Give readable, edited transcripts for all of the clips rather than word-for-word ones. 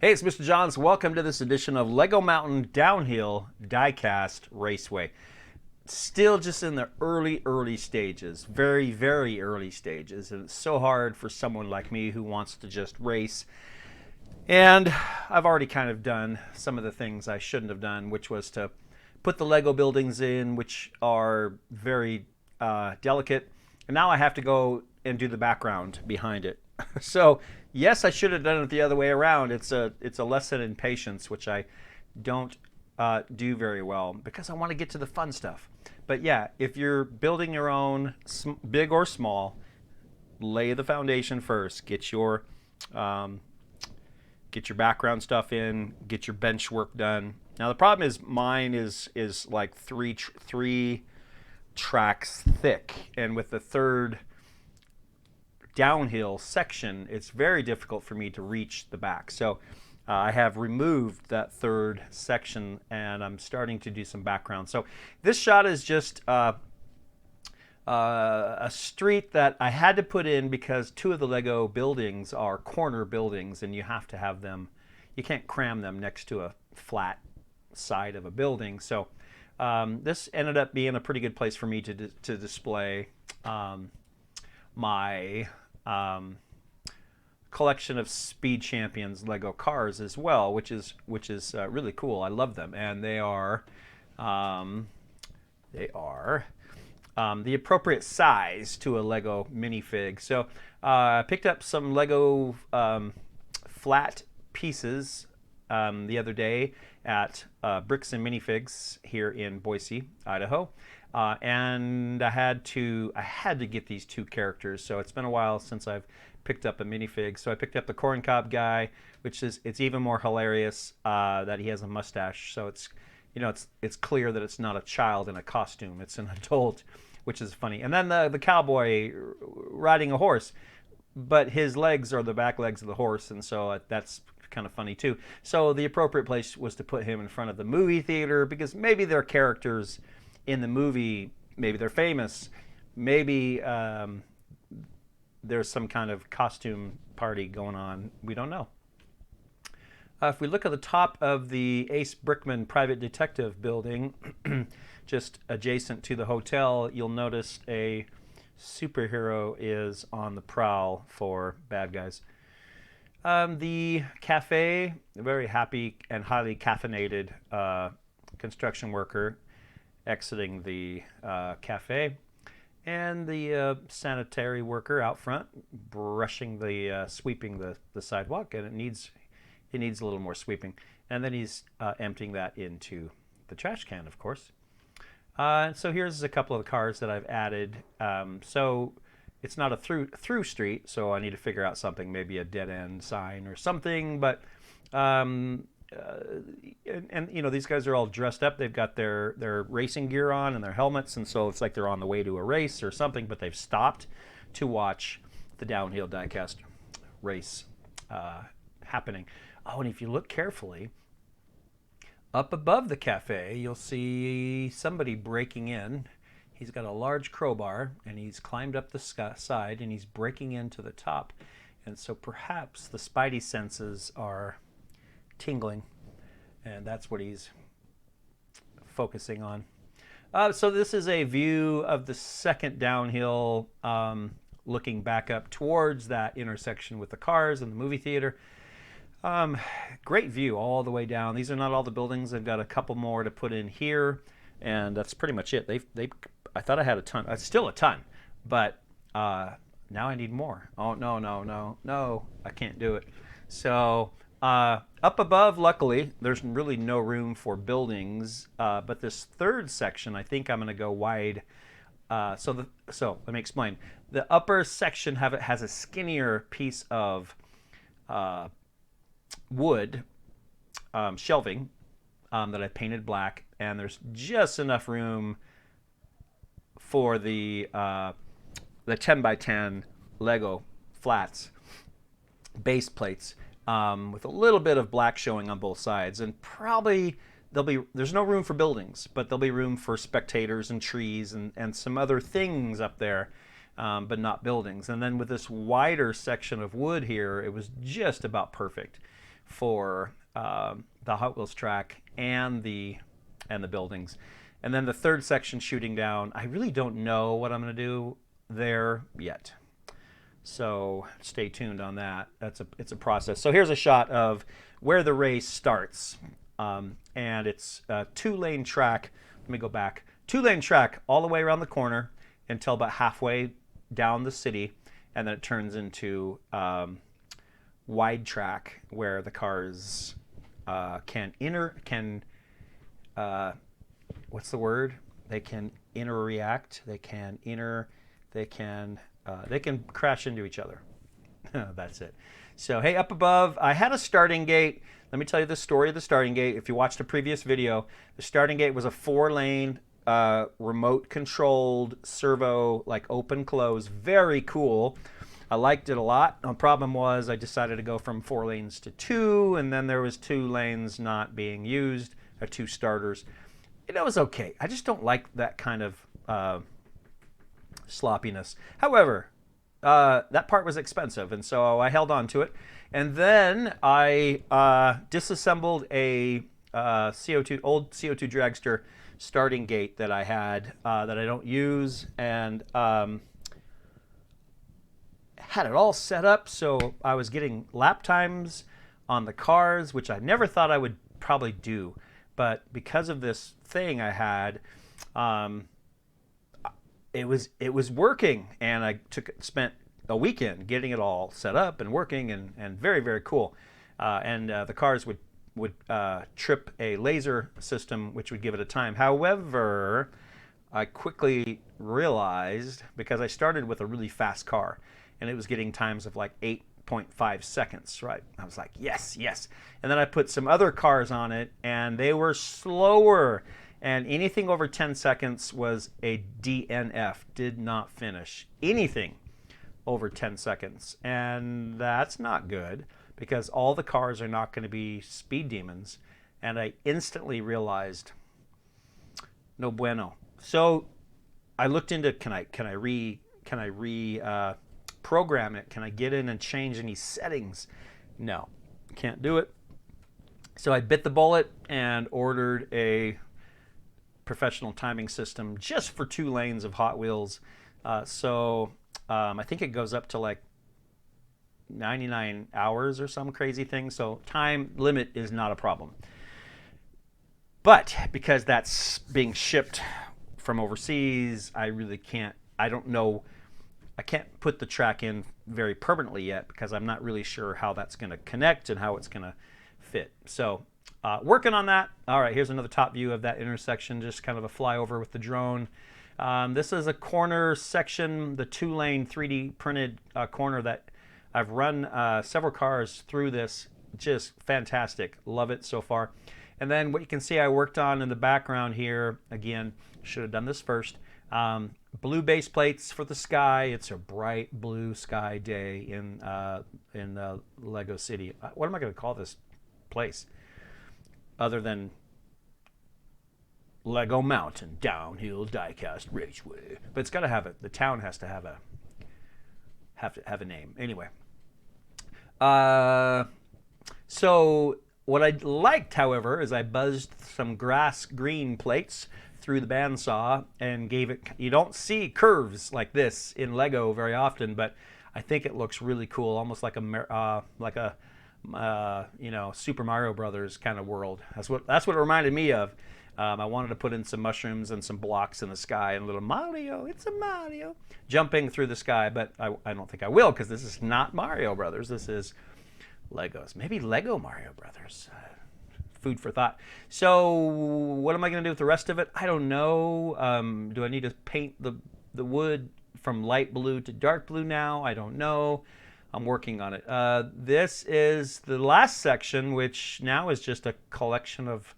Hey, it's Mr. Johns. Welcome to this edition of Lego Mountain Downhill Diecast Raceway. Still just in the early stages, very early stages, and it's so hard for someone like me who wants to just race. And I've already kind of done some of the things I shouldn't have done, which was to put the Lego buildings in, which are very delicate. And now I have to go and do the background behind it. So yes, I should have done it the other way around. It's a lesson in patience, which I don't do very well because I want to get to the fun stuff. But yeah, if you're building your own, big or small, lay the foundation first. Get your background stuff in. Get your bench work done. Now the problem is mine is like three tracks thick, and with the third downhill section, it's very difficult for me to reach the back. So I have removed that third section and I'm starting to do some background. So this shot is just a street that I had to put in because two of the Lego buildings are corner buildings and you have to have them, you can't cram them next to a flat side of a building. So this ended up being a pretty good place for me to display my collection of Speed Champions Lego cars as well, which is really cool. I love them, and they are the appropriate size to a Lego minifig. So I picked up some Lego flat pieces the other day at Bricks and Minifigs here in Boise, Idaho. And I had to get these two characters. So it's been a while since I've picked up a minifig. So I picked up the corncob guy, which is it's even more hilarious that he has a mustache. So it's it's clear that it's not a child in a costume. It's an adult, which is funny. And then the cowboy riding a horse, but his legs are the back legs of the horse, and so that's kind of funny too. So the appropriate place was to put him in front of the movie theater because maybe they're characters in the movie, maybe they're famous, maybe there's some kind of costume party going on. We don't know. If we look at the top of the Ace Brickman Private Detective building, just adjacent to the hotel, you'll notice a superhero is on the prowl for bad guys. The cafe, a very happy and highly caffeinated construction worker exiting the cafe, and the sanitary worker out front brushing sweeping the sidewalk, and it needs a little more sweeping, and then he's emptying that into the trash can, of course. So here's a couple of the cars that I've added. So it's not a through street, so I need to figure out something, maybe a dead end sign or something, but and these guys are all dressed up. They've got their racing gear on and their helmets, and so it's like they're on the way to a race or something, but they've stopped to watch the downhill diecast race happening. Oh, and if you look carefully, up above the cafe, you'll see somebody breaking in. He's got a large crowbar, and he's climbed up the side, and he's breaking into the top. And so perhaps the spidey senses are tingling, and that's what he's focusing on. So this is a view of the second downhill, looking back up towards that intersection with the cars and the movie theater. Great view all the way down. These are not all the buildings. They've got a couple more to put in here, and that's pretty much it. I thought I had a ton. Still a ton, but now I need more. Oh, no, I can't do it. So up above, luckily, there's really no room for buildings, but this third section, I think I'm going to go wide. So let me explain. The upper section has a skinnier piece of wood shelving that I painted black, and there's just enough room for the 10 by 10 Lego flats base plates with a little bit of black showing on both sides, and probably there's no room for buildings, but there'll be room for spectators and trees and some other things up there, but not buildings. And then with this wider section of wood here, it was just about perfect for the Hot Wheels track and the buildings. And then the third section shooting down, I really don't know what I'm going to do there yet. So stay tuned on that. It's a process. So here's a shot of where the race starts. And it's a 2-lane track. Let me go back. 2-lane track all the way around the corner until about halfway down the city. And then it turns into wide track where the cars can what's the word? They can interreact. They can crash into each other. That's it. So, hey, up above, I had a starting gate. Let me tell you the story of the starting gate. If you watched a previous video, the starting gate was a 4-lane, remote-controlled servo, like open-close. Very cool. I liked it a lot. The problem was I decided to go from 4 lanes to 2, and then there was 2 lanes not being used, or 2 starters. And it was okay. I just don't like that kind of sloppiness. However, that part was expensive, and so I held on to it. And then I disassembled a old CO2 dragster starting gate that I had that I don't use, and had it all set up so I was getting lap times on the cars, which I never thought I would probably do. But because of this thing I had, it was working, and I spent a weekend getting it all set up and working, and very, very cool. And the cars would trip a laser system, which would give it a time. However, I quickly realized, because I started with a really fast car, and it was getting times of like 8.5 seconds, right? I was like, yes, yes. And then I put some other cars on it, and they were slower. And anything over 10 seconds was a DNF, did not finish. Anything over 10 seconds. And that's not good, because all the cars are not going to be speed demons. And I instantly realized, no bueno. So I looked into, can I program it? Can I get in and change any settings? No, can't do it. So I bit the bullet and ordered a professional timing system just for 2 lanes of Hot Wheels. I think it goes up to like 99 hours or some crazy thing. So time limit is not a problem. But because that's being shipped from overseas, I really can't, I don't know, I can't put the track in very permanently yet, because I'm not really sure how that's going to connect and how it's going to fit. So working on that. All right, here's another top view of that intersection, just kind of a flyover with the drone. This is a corner section, the 2-lane 3D printed corner that I've run several cars through this. Just fantastic. Love it so far. And then what you can see I worked on in the background here, again, should have done this first. Blue base plates for the sky. It's a bright blue sky day in Lego City. What am I going to call this place other than Lego Mountain Downhill Diecast Raceway? But it's got to have it. The town has to have a name. Anyway, so what I liked, however, is I buzzed some grass green plates through the bandsaw and gave it, you don't see curves like this in Lego very often, but I think it looks really cool, almost like a Super Mario Brothers kind of world. That's what it reminded me of. I wanted to put in some mushrooms and some blocks in the sky and a little Mario, it's a Mario, jumping through the sky, but I don't think I will, because this is not Mario Brothers. This is Legos. Maybe Lego Mario Brothers. Food for thought. So what am I going to do with the rest of it? I don't know. Do I need to paint the wood from light blue to dark blue now? I don't know. I'm working on it. This is the last section, which now is just a collection of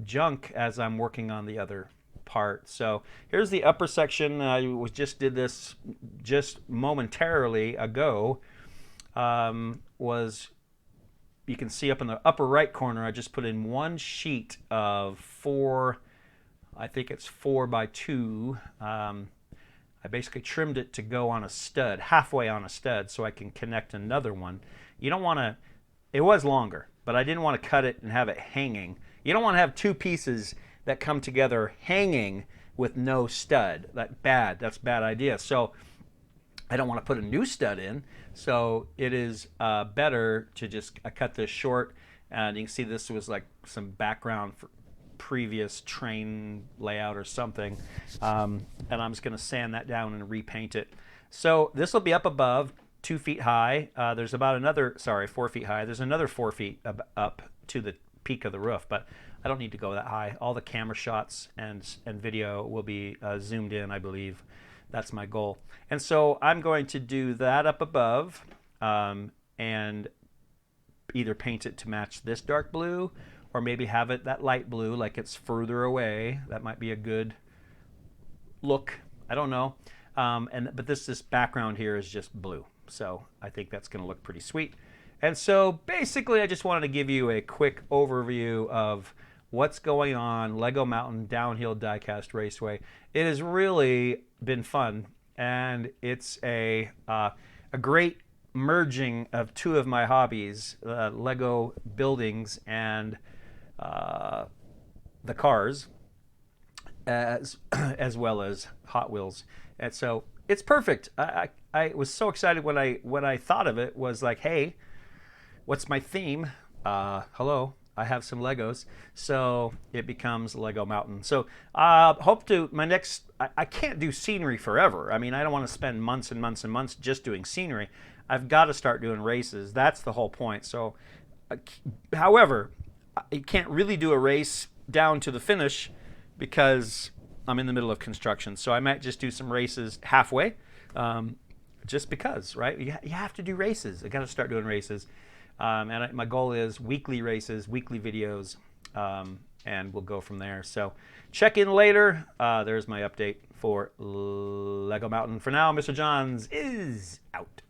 junk as I'm working on the other part. So here's the upper section. I just did this just momentarily ago. You can see up in the upper right corner, I just put in 1 sheet of 4, I think it's 4 by 2. I basically trimmed it to go on a stud, halfway on a stud, so I can connect another one. You don't want to It was longer, but I didn't want to cut it and have it hanging. You don't want to have two pieces that come together hanging with no stud. That's a bad idea. So I don't want to put a new stud in. So it is better to just cut this short. And you can see this was like some background for previous train layout or something. And I'm just going to sand that down and repaint it. So this will be up above, 2 feet high. There's about another, 4 feet high. There's another 4 feet up to the peak of the roof, but I don't need to go that high. All the camera shots and video will be zoomed in, I believe. That's my goal. And so I'm going to do that up above and either paint it to match this dark blue or maybe have it that light blue like it's further away. That might be a good look. I don't know. But this background here is just blue. So I think that's going to look pretty sweet. And so basically I just wanted to give you a quick overview of what's going on Lego Mountain Downhill Diecast Raceway. It has really been fun, and it's a great merging of two of my hobbies, Lego buildings and the cars, as well as Hot Wheels. And so it's perfect. I was so excited when I thought of it. Was like, hey, what's my theme? Hello, I have some Legos. So it becomes Lego Mountain. So hope to my next, I can't do scenery forever. I mean, I don't want to spend months and months and months just doing scenery. I've got to start doing races. That's the whole point. So, however, you can't really do a race down to the finish because I'm in the middle of construction. So I might just do some races halfway, just because, right? You have to do races. I got to start doing races. And my goal is weekly races, weekly videos, and we'll go from there. So check in later. There's my update for Lego Mountain. For now, Mr. Johns is out.